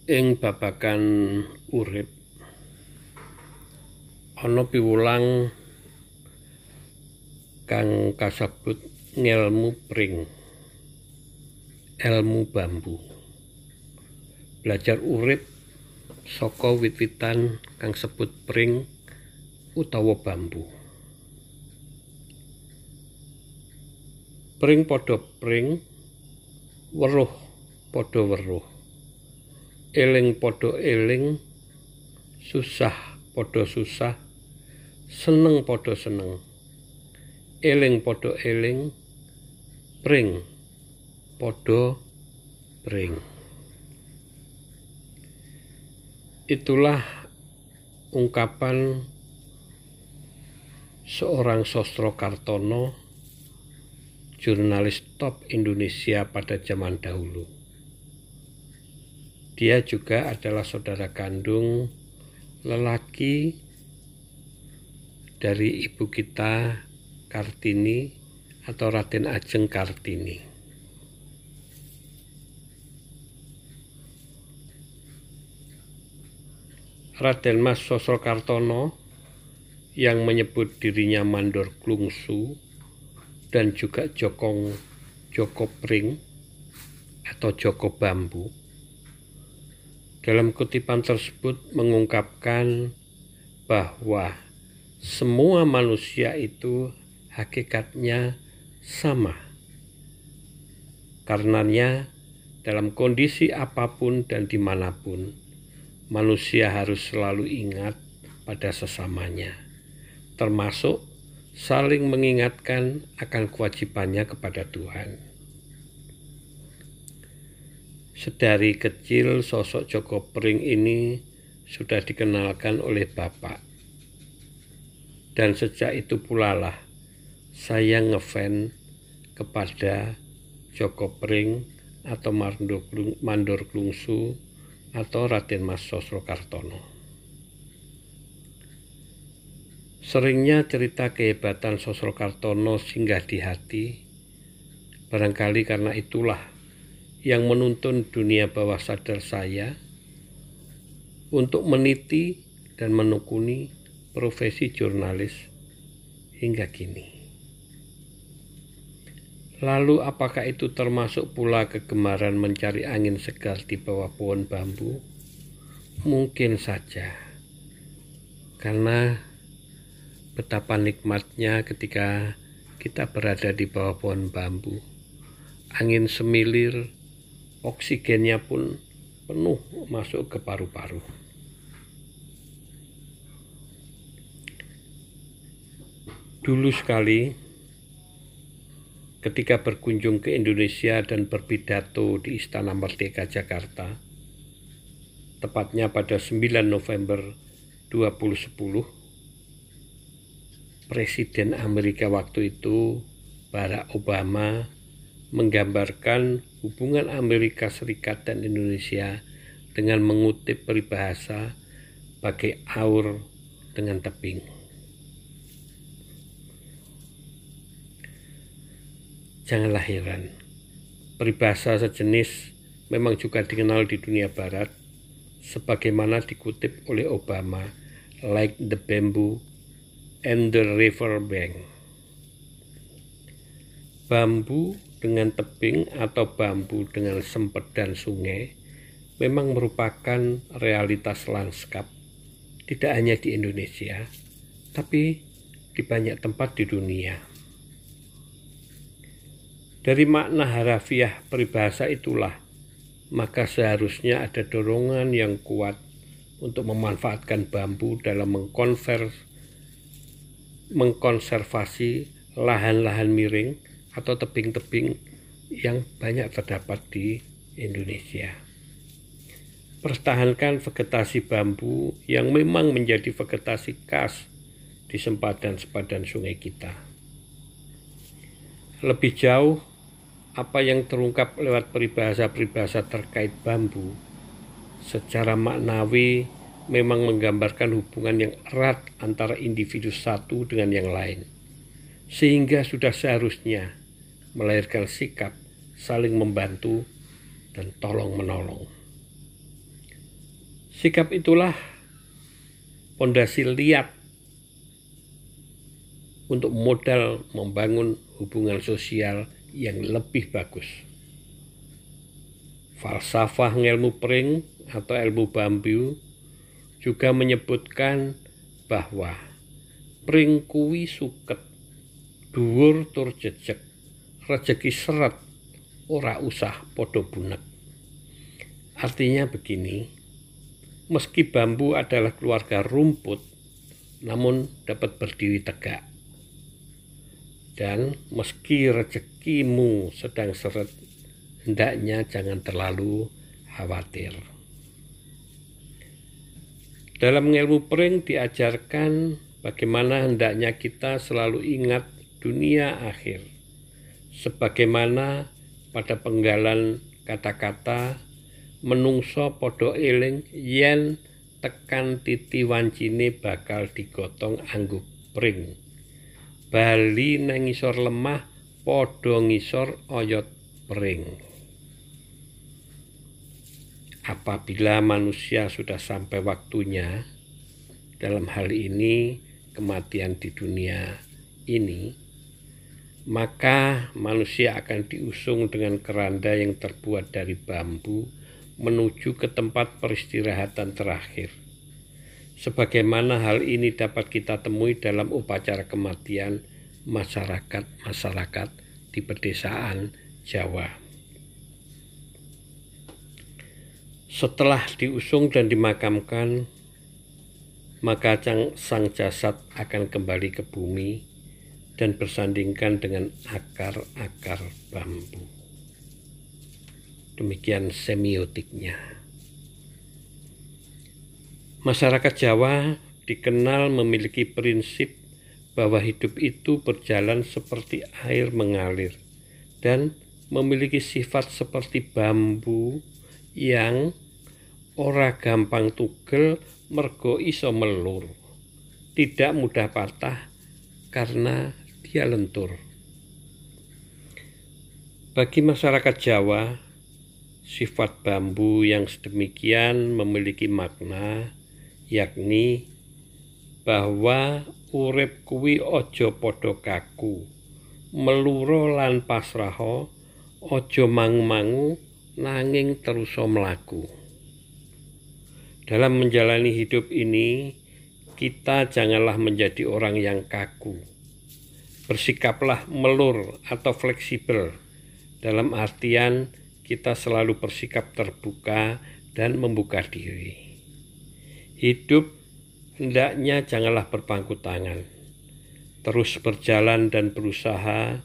Ing babagan urip ana piwulang kang kasebut ngelmu pring, elmu bambu. Belajar urip saka wit-witan kang sebut pring utawa bambu. Pring padha pring, weruh padha weruh. Eling padha eling, susah padha susah, seneng padha seneng. Eling padha eling, pring padha pring. Itulah ungkapan seorang Sosrokartono, jurnalis top Indonesia pada zaman dahulu. Dia juga adalah saudara kandung lelaki dari ibu kita Kartini atau Raden Ajeng Kartini. Raden Mas Sosrokartono yang menyebut dirinya Mandor Klungsu dan juga Joko Pring atau Joko Bambu. Dalam kutipan tersebut mengungkapkan bahwa semua manusia itu hakikatnya sama. Karenanya dalam kondisi apapun dan dimanapun, manusia harus selalu ingat pada sesamanya, termasuk saling mengingatkan akan kewajibannya kepada Tuhan. Sedari kecil sosok Joko Pring ini sudah dikenalkan oleh Bapak. Dan sejak itu pula lah saya ngefans kepada Joko Pring atau Mandor Klungsu atau Raden Mas Sosrokartono. Seringnya cerita kehebatan Sosrokartono singgah di hati, barangkali karena itulah yang menuntun dunia bawah sadar saya untuk meniti dan menekuni profesi jurnalis hingga kini. Lalu apakah itu termasuk pula kegemaran mencari angin segar di bawah pohon bambu? Mungkin saja, karena betapa nikmatnya ketika kita berada di bawah pohon bambu. Angin semilir, oksigennya pun penuh masuk ke paru-paru. Dulu sekali, ketika berkunjung ke Indonesia dan berpidato di Istana Merdeka Jakarta, tepatnya pada 9 November 2010, Presiden Amerika waktu itu, Barack Obama, menggambarkan hubungan Amerika Serikat dan Indonesia dengan mengutip peribahasa bagai aur dengan tebing. Janganlah heran, peribahasa sejenis memang juga dikenal di dunia barat sebagaimana dikutip oleh Obama, like the bamboo and the river bank. Bambu dengan tebing atau bambu dengan sempedan sungai memang merupakan realitas lanskap tidak hanya di Indonesia, tapi di banyak tempat di dunia. Dari makna harafiah peribahasa itulah, maka seharusnya ada dorongan yang kuat untuk memanfaatkan bambu dalam mengkonservasi lahan-lahan miring atau tebing-tebing yang banyak terdapat di Indonesia. Pertahankan vegetasi bambu yang memang menjadi vegetasi khas di sempadan-sempadan sungai kita. Lebih jauh, apa yang terungkap lewat peribahasa-peribahasa terkait bambu secara maknawi memang menggambarkan hubungan yang erat antara individu satu dengan yang lain, sehingga sudah seharusnya melahirkan sikap saling membantu dan tolong-menolong. Sikap itulah pondasi liat untuk modal membangun hubungan sosial yang lebih bagus. Falsafah ngelmu pring atau ilmu bambu juga menyebutkan bahwa pring kuwi suket, dhuwur tur jejeg, rejeki seret, ora usah podo bunek. Artinya begini, meski bambu adalah keluarga rumput, namun dapat berdiri tegak. Dan meski rezekimu sedang seret, hendaknya jangan terlalu khawatir. Dalam ilmu pring diajarkan bagaimana hendaknya kita selalu ingat dunia akhir. Sebagaimana pada penggalan kata-kata, menungso podo eling yen tekan titi wancine bakal digotong anggo pring. Bali nang ngisor lemah podo ngisor oyot pring. Apabila manusia sudah sampai waktunya, dalam hal ini kematian di dunia ini, maka manusia akan diusung dengan keranda yang terbuat dari bambu menuju ke tempat peristirahatan terakhir. Sebagaimana hal ini dapat kita temui dalam upacara kematian masyarakat di pedesaan Jawa. Setelah diusung dan dimakamkan, maka sang jasad akan kembali ke bumi dan bersandingkan dengan akar-akar bambu. Demikian semiotiknya. Masyarakat Jawa dikenal memiliki prinsip bahwa hidup itu berjalan seperti air mengalir dan memiliki sifat seperti bambu yang ora gampang tugel mergo iso melur, tidak mudah patah karena dia lentur. Bagi masyarakat Jawa, sifat bambu yang sedemikian memiliki makna, yakni bahwa urip kuwi aja padha kaku, meluro lan pasraha, aja mangu-mangu nanging terusa mlaku. Dalam menjalani hidup ini, kita janganlah menjadi orang yang kaku. Bersikaplah melur atau fleksibel, dalam artian kita selalu bersikap terbuka dan membuka diri. Hidup hendaknya janganlah berpangku tangan, terus berjalan dan berusaha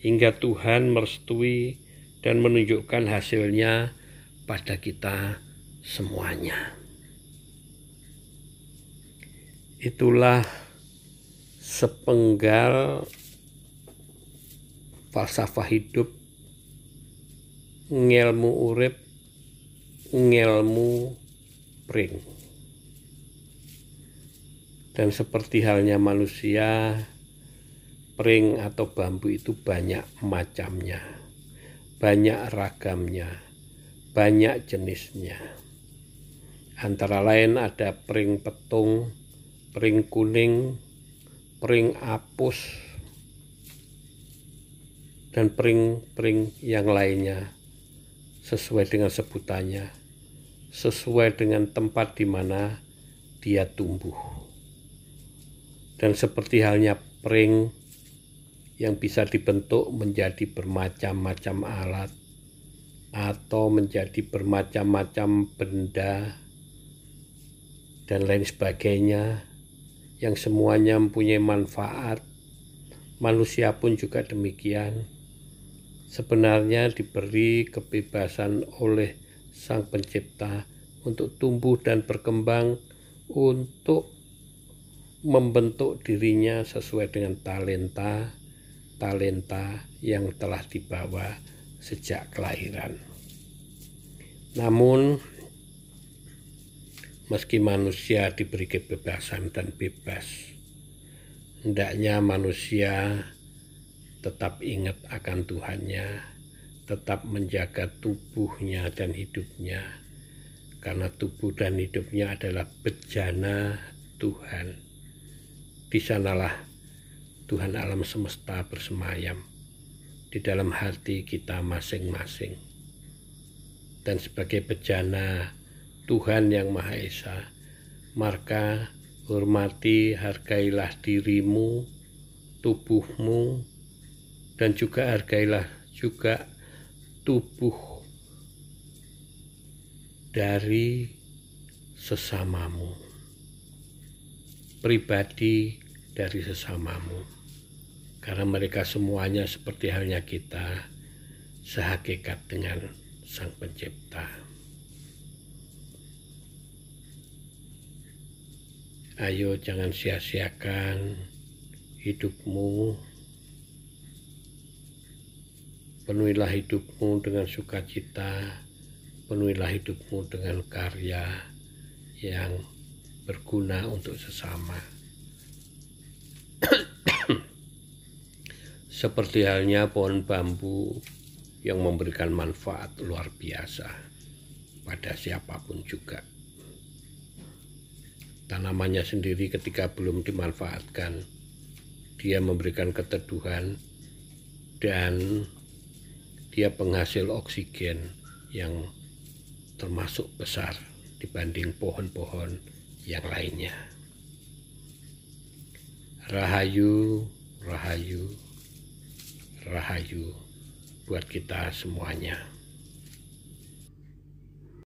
hingga Tuhan merestui dan menunjukkan hasilnya pada kita semuanya. Itulah sepenggal falsafah hidup, ngelmu urip, ngelmu pring. Dan seperti halnya manusia, pring atau bambu itu banyak macamnya, banyak ragamnya, banyak jenisnya. Antara lain ada pring petung, pring kuning, pring apus, dan pring-pring yang lainnya sesuai dengan sebutannya, sesuai dengan tempat di mana dia tumbuh. Dan seperti halnya pring yang bisa dibentuk menjadi bermacam-macam alat atau menjadi bermacam-macam benda dan lain sebagainya yang semuanya mempunyai manfaat, manusia pun juga demikian. Sebenarnya diberi kebebasan oleh Sang Pencipta untuk tumbuh dan berkembang, untuk membentuk dirinya sesuai dengan talenta yang telah dibawa sejak kelahiran. Namun, meski manusia diberi kebebasan dan bebas, hendaknya manusia tetap ingat akan Tuhannya, tetap menjaga tubuhnya dan hidupnya, karena tubuh dan hidupnya adalah bejana Tuhan. Di sanalah Tuhan alam semesta bersemayam di dalam hati kita masing-masing. Dan sebagai bejana Tuhan yang Maha Esa, maka hormati, hargailah dirimu, tubuhmu, dan juga hargailah juga tubuh dari sesamamu, pribadi dari sesamamu, karena mereka semuanya seperti halnya kita, sehakikat dengan Sang Pencipta. Ayo jangan sia-siakan hidupmu, penuhilah hidupmu dengan sukacita, penuhilah hidupmu dengan karya yang berguna untuk sesama. Seperti halnya pohon bambu yang memberikan manfaat luar biasa pada siapapun juga. Tanamannya sendiri ketika belum dimanfaatkan, dia memberikan keteduhan dan dia penghasil oksigen yang termasuk besar dibanding pohon-pohon yang lainnya. Rahayu, rahayu, rahayu buat kita semuanya.